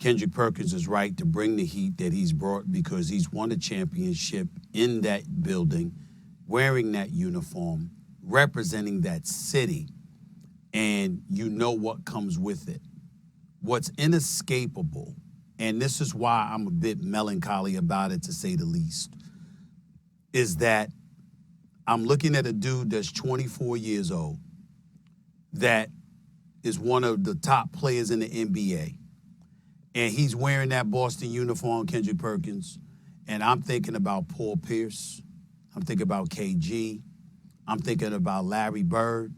Kendrick Perkins is right to bring the heat that he's brought because he's won a championship in that building, wearing that uniform, representing that city, and you know what comes with it. What's inescapable, and this is why I'm a bit melancholy about it, to say the least, is that I'm looking at a dude that's 24 years old that is one of the top players in the NBA. And he's wearing that Boston uniform, Kendrick Perkins. And I'm thinking about Paul Pierce. I'm thinking about KG. I'm thinking about Larry Bird.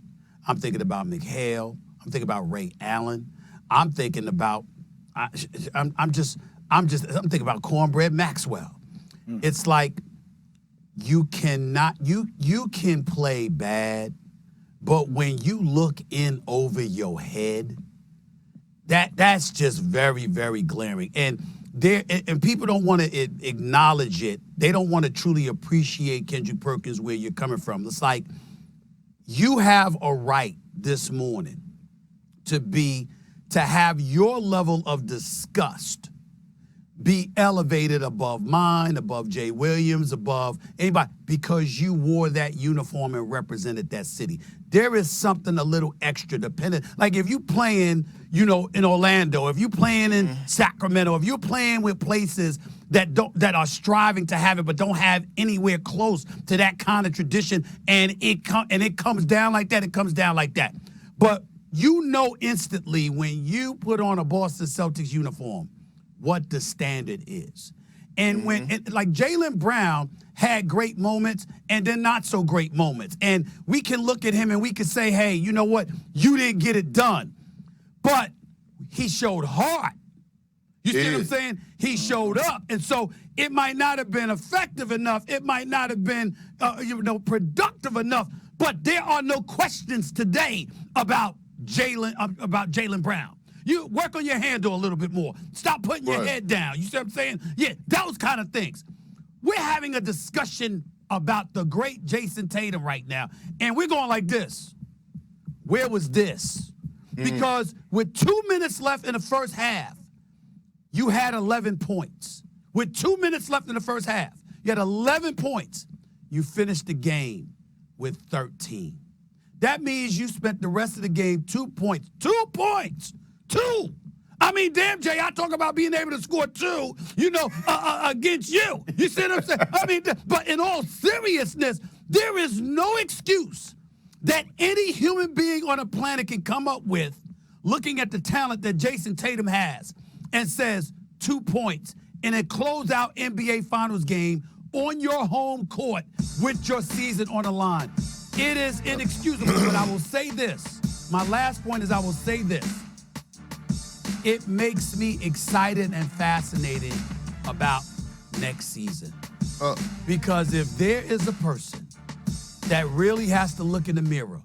I'm thinking about McHale. I'm thinking about Ray Allen. I'm thinking about, I'm thinking about Cornbread Maxwell. It's like you cannot, you can play bad, but when you look in over your head, that's just very, very glaring. And people don't want to acknowledge it. They don't want to truly appreciate Kendrick Perkins where you're coming from. It's like you have a right this morning to have your level of disgust be elevated above mine, above Jay Williams, above anybody, because you wore that uniform and represented that city. There is something a little extra dependent. Like if you playing, in Orlando, if you playing in Sacramento, if you're playing with places that are striving to have it but don't have anywhere close to that kind of tradition, and it comes down like that, it comes down like that. But you know instantly when you put on a Boston Celtics uniform what the standard is. And like Jaylen Brown had great moments and then not so great moments. And we can look at him and we can say, hey, you know what? You didn't get it done. But he showed heart. You see what I'm saying? He showed up. And so it might not have been effective enough. It might not have been productive enough. But there are no questions today about Jaylen Brown. You work on your handle a little bit more. Stop putting your head down. You see what I'm saying? Yeah, those kind of things. We're having a discussion about the great Jason Tatum right now, and we're going like this. Where was this? Because with 2 minutes left in the first half, you had 11 points. With 2 minutes left in the first half, you had 11 points. You finished the game with 13. That means you spent the rest of the game 2 points. 2 points! 2. I mean, damn, Jay, I talk about being able to score 2, against you. You see what I'm saying? I mean, but in all seriousness, there is no excuse that any human being on the planet can come up with looking at the talent that Jason Tatum has and says 2 points in a closeout NBA Finals game on your home court with your season on the line. It is inexcusable, but I will say this. My last point is I will say this. It makes me excited and fascinated about next season. Because if there is a person that really has to look in the mirror,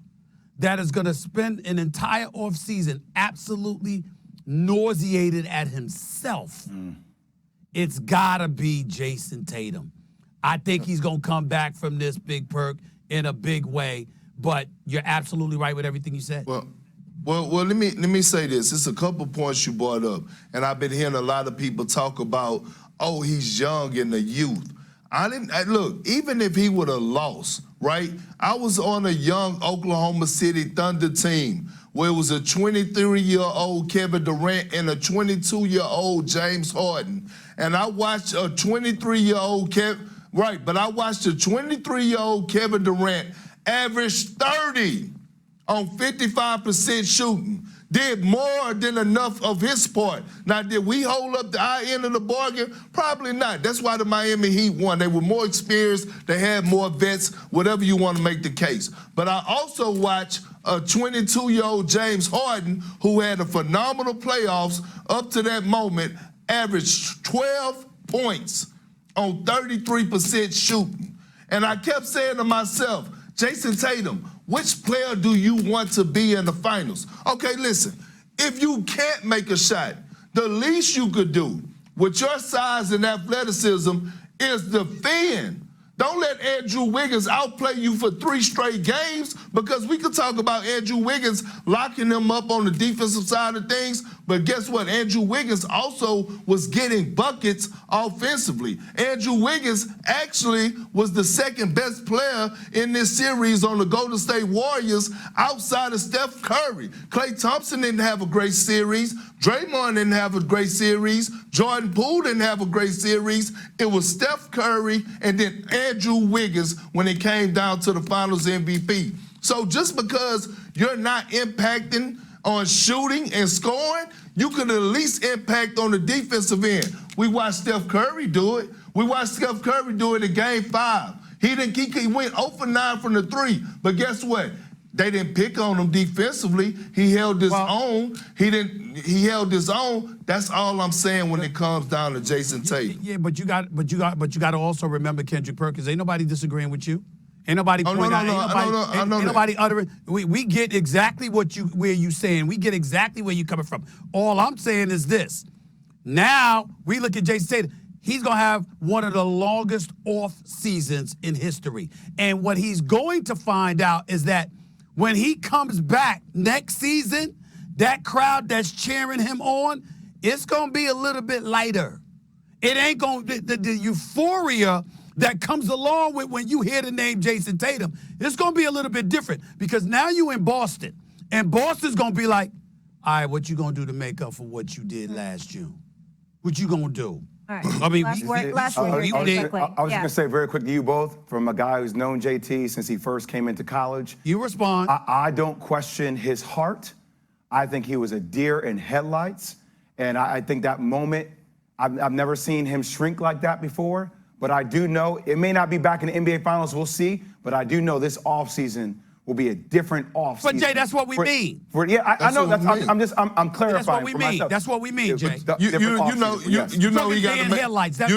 that is going to spend an entire offseason absolutely nauseated at himself, it's got to be Jason Tatum. I think he's going to come back from this, Big Perk, in a big way. But you're absolutely right with everything you said. Well, let me say this. It's a couple points you brought up, and I've been hearing a lot of people talk about, oh, he's young in the youth. Look, even if he would have lost, right? I was on a young Oklahoma City Thunder team where it was a 23-year-old Kevin Durant and a 22-year-old James Harden, and I watched a 23-year-old but I watched a 23-year-old Kevin Durant average 30 on 55% shooting, did more than enough of his part. Now, did we hold up our end of the bargain? Probably not. That's why the Miami Heat won. They were more experienced. They had more vets, whatever you want to make the case. But I also watched a 22-year-old James Harden, who had a phenomenal playoffs up to that moment, averaged 12 points on 33% shooting. And I kept saying to myself, Jason Tatum, which player do you want to be in the finals? Okay, listen, if you can't make a shot, the least you could do with your size and athleticism is defend. Don't let Andrew Wiggins outplay you for 3 straight games, because we could talk about Andrew Wiggins locking them up on the defensive side of things, but guess what? Andrew Wiggins also was getting buckets offensively. Andrew Wiggins actually was the second best player in this series on the Golden State Warriors outside of Steph Curry. Klay Thompson didn't have a great series. Draymond didn't have a great series. Jordan Poole didn't have a great series. It was Steph Curry and then Andrew Wiggins when it came down to the Finals MVP. So just because you're not impacting on shooting and scoring, you could at least impact on the defensive end. We watched Steph Curry do it. We watched Steph Curry do it in Game 5. He went 0 for 9 from the 3, but guess what? They didn't pick on him defensively. He held his own. He held his own. That's all I'm saying when it comes down to Jason Tatum. Yeah, but you got to also remember Kendrick Perkins. Ain't nobody disagreeing with you. Ain't nobody pointing out. Ain't nobody uttering. We get exactly where you saying. We get exactly where you coming from. All I'm saying is this. Now we look at Jason Tatum. He's going to have one of the longest off seasons in history. And what he's going to find out is that when he comes back next season, that crowd that's cheering him on, it's going to be a little bit lighter. It ain't going to, the euphoria that comes along with when you hear the name Jason Tatum, it's going to be a little bit different, because now you in Boston, and Boston's going to be like, all right, what you going to do to make up for what you did last June? What you going to do? All right. I mean, I was just going to say very quick to you both, from a guy who's known JT since he first came into college. You respond. I don't question his heart. I think he was a deer in headlights. And I think that moment, I've never seen him shrink like that before. But I do know, it may not be back in the NBA Finals, we'll see. But I do know this offseason will be a different offseason. But Jay, that's what we mean. I know. I'm clarifying. That's what we mean. That's what we mean, Jay. You know, he got headlights. That's